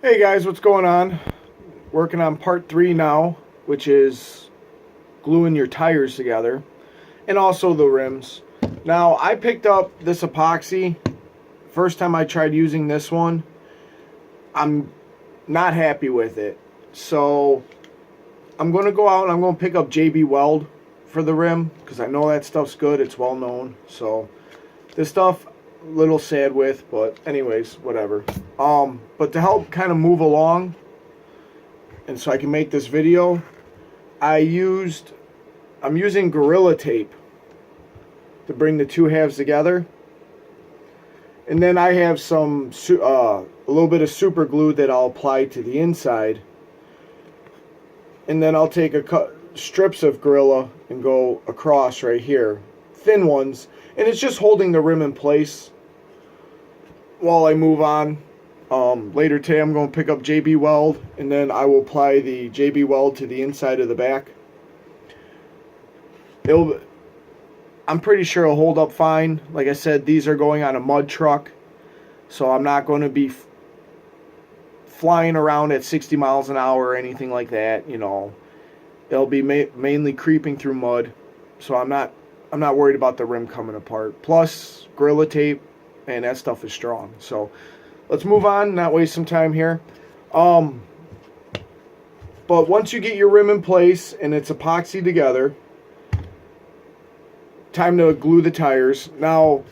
Hey guys, what's going on? Working on part 3 now, which is gluing your tires together and also the rims. Now, I picked up this epoxy. First time I tried using this one, I'm not happy with it. So, I'm going to go out and I'm going to pick up JB Weld for the rim because I know that stuff's good. It's well known. So, this stuff a little sad with, but anyways, whatever. But to help kind of move along and so I can make this video, I'm using Gorilla Tape to bring the two halves together. And then I have some a little bit of super glue that I'll apply to the inside. And then I'll take strips of Gorilla and go across right here, thin ones, and it's just holding the rim in place while I move on. Later today I'm going to pick up JB Weld, and then I will apply the JB Weld to the inside of the back. I'm pretty sure it'll hold up fine. Like I said, these are going on a mud truck, so I'm not going to be flying around at 60 miles an hour or anything like that. You know, it'll be mainly creeping through mud, so I'm not worried about the rim coming apart. Plus, Gorilla Tape, man, that stuff is strong. So let's move on, not waste some time here. But once you get your rim in place and it's epoxy together, time to glue the tires. Now,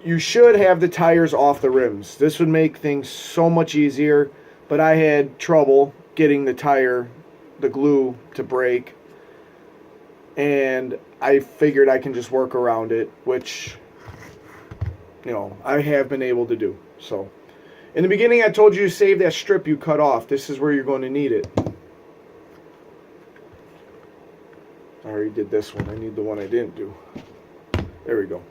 you should have the tires off the rims. This would make things so much easier, but I had trouble getting the glue to break, and I figured I can just work around it, which, you know, I have been able to do. So, in the beginning I told you to save that strip you cut off. This is where you're going to need it. I already did this one. I need the one I didn't do. There we go.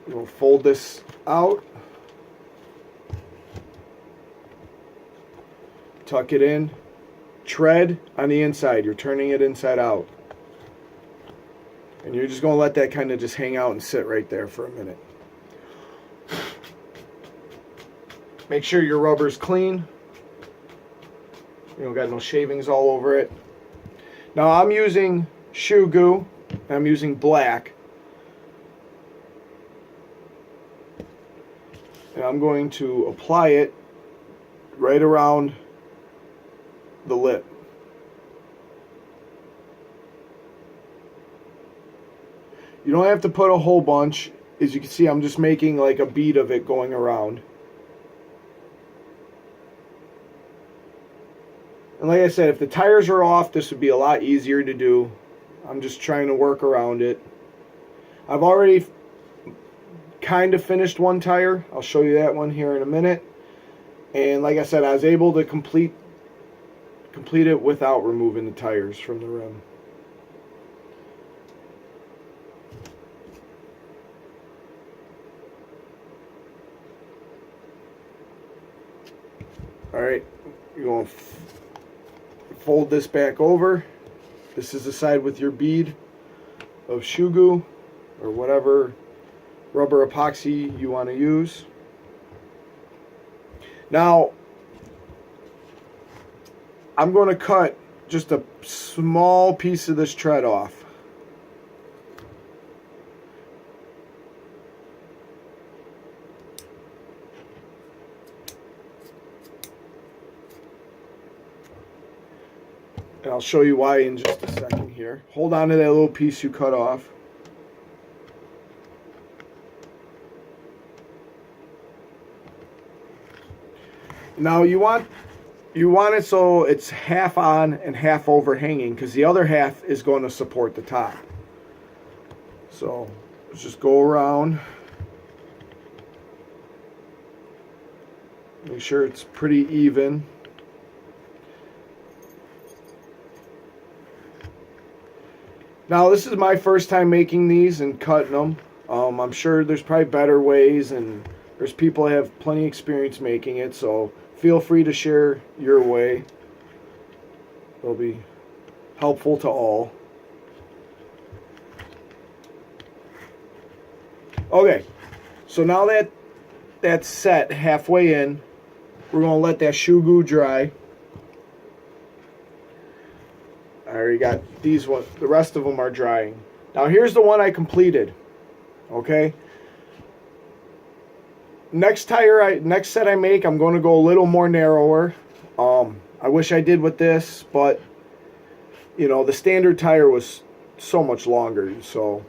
We'll fold this out. Tuck it in. Tread on the inside. You're turning it inside out. And you're just going to let that kind of just hang out and sit right there for a minute. Make sure your rubber's clean. You don't got no shavings all over it. Now I'm using shoe goo. I'm using black. And I'm going to apply it right around the lip. You don't have to put a whole bunch. As you can see, I'm just making like a bead of it going around. And like I said, if the tires are off, this would be a lot easier to do. I'm just trying to work around it. I've already kind of finished one tire. I'll show you that one here in a minute. And like I said, I was able to complete it without removing the tires from the rim. Alright, you're going to fold this back over. This is the side with your bead of shoe goo or whatever rubber epoxy you want to use. Now, I'm going to cut just a small piece of this tread off. And I'll show you why in just a second here. Hold on to that little piece you cut off. Now you want it so it's half on and half overhanging, because the other half is going to support the top. So let's just go around. Make sure it's pretty even. Now, this is my first time making these and cutting them. I'm sure there's probably better ways, and there's people that have plenty of experience making it, so feel free to share your way. It'll be helpful to all. Okay, so now that that's set halfway in, We're going to let that shoe goo dry. I already got these ones. The rest of them are drying. Now here's the one I completed. Okay. Next set I make, I'm going to go a little more narrower. I wish I did with this, but you know, the standard tire was so much longer, so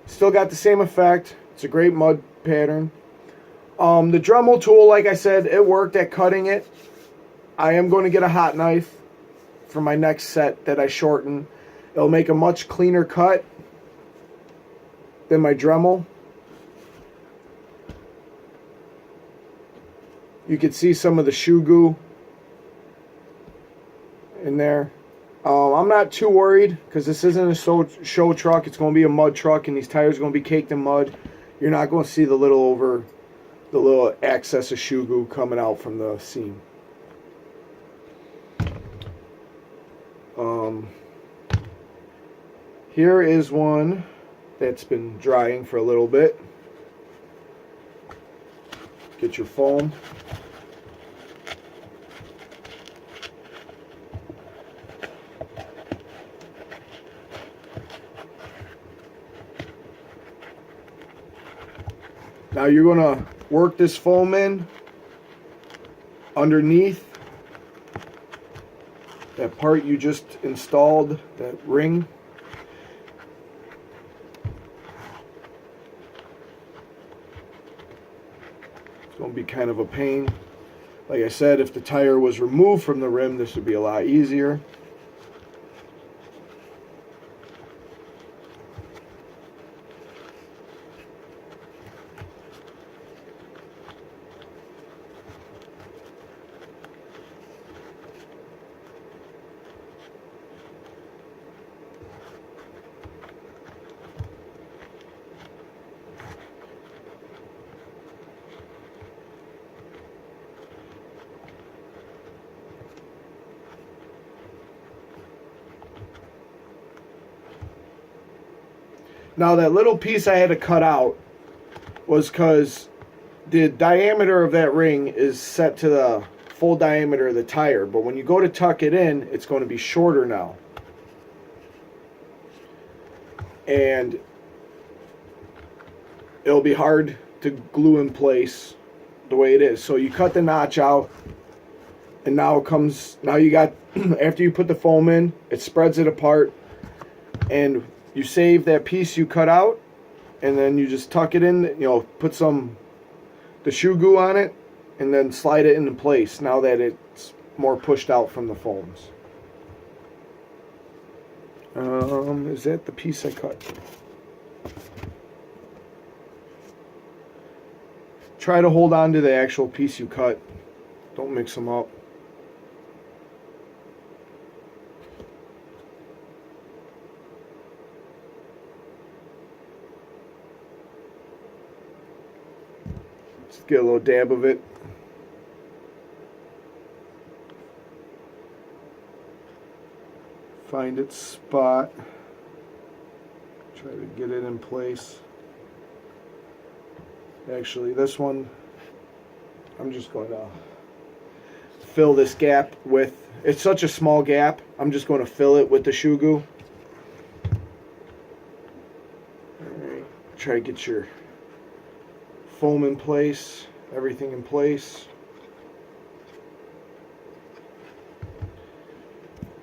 still got the same effect. It's a great mud pattern. The Dremel tool, like I said, it worked at cutting it. I am going to get a hot knife for my next set that I shorten. It'll make a much cleaner cut than my Dremel. You can see some of the shoe goo in there. I'm not too worried because this isn't a show truck. It's going to be a mud truck, and these tires are going to be caked in mud. You're not going to see the little excess of shoe goo coming out from the seam. Here is one that's been drying for a little bit. Get your foam. Now you're going to work this foam in underneath that part you just installed, that ring. It's going to be kind of a pain. Like I said, if the tire was removed from the rim, this would be a lot easier. Now that little piece I had to cut out was because the diameter of that ring is set to the full diameter of the tire. But when you go to tuck it in, it's going to be shorter now. And it'll be hard to glue in place the way it is. So you cut the notch out, and now you got, after you put the foam in, it spreads it apart, and you save that piece you cut out, and then you just tuck it in, put the shoe goo on it, and then slide it into place now that it's more pushed out from the foams. Is that the piece I cut? Try to hold on to the actual piece you cut. Don't mix them up. Just get a little dab of it. Find its spot. Try to get it in place. Actually, this one, I'm just going to fill this gap with, it's such a small gap, I'm just going to fill it with the shoe goo. Alright, try to get your foam in place, everything in place.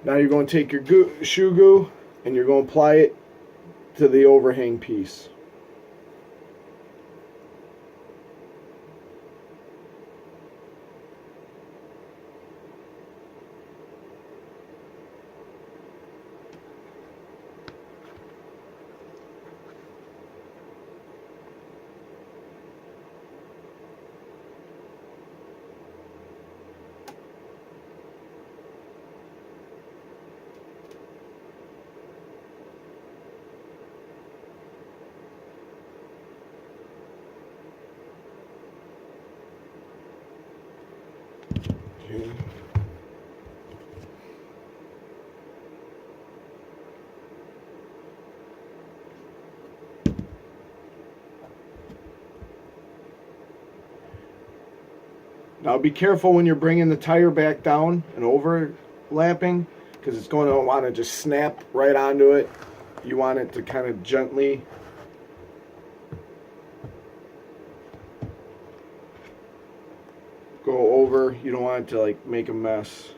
Now you're going to take your shoe goo and you're going to apply it to the overhang piece. Okay. Now be careful when you're bringing the tire back down and overlapping, because it's going to want to just snap right onto it. You want it to kind of gently go over. You don't want it to like make a mess.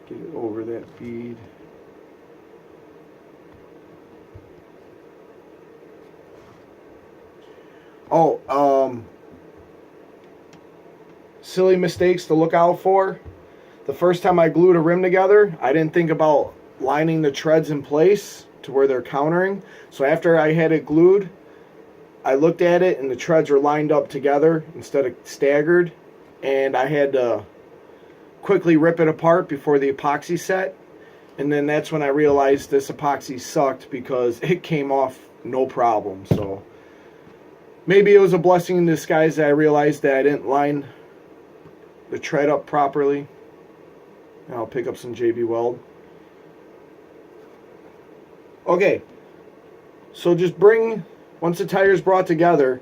Get it over that bead. Oh, silly mistakes to look out for. The first time I glued a rim together, I didn't think about lining the treads in place to where they're countering. So after I had it glued, I looked at it and the treads were lined up together instead of staggered. And I had to quickly rip it apart before the epoxy set. And then that's when I realized this epoxy sucked, because it came off no problem. So maybe it was a blessing in disguise that I realized that I didn't line the tread up properly. And I'll pick up some JB Weld. Okay, so just once the tire's brought together,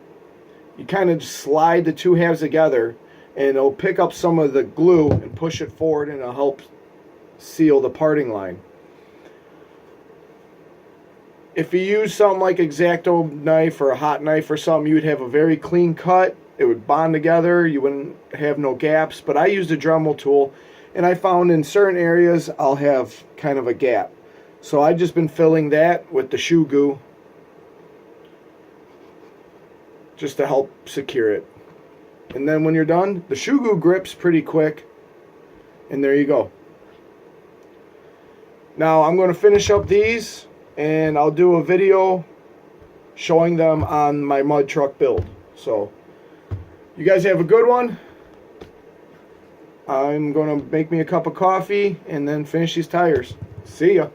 you kind of just slide the two halves together, and it'll pick up some of the glue and push it forward, and it'll help seal the parting line. If you use something like X-Acto knife or a hot knife or something, you would have a very clean cut. It would bond together. You wouldn't have no gaps. But I used a Dremel tool, and I found in certain areas I'll have kind of a gap. So I've just been filling that with the shoe goo just to help secure it. And then when you're done, the shoe goo grips pretty quick. And there you go. Now I'm going to finish up these, and I'll do a video showing them on my mud truck build. So you guys have a good one. I'm going to make me a cup of coffee and then finish these tires. See ya.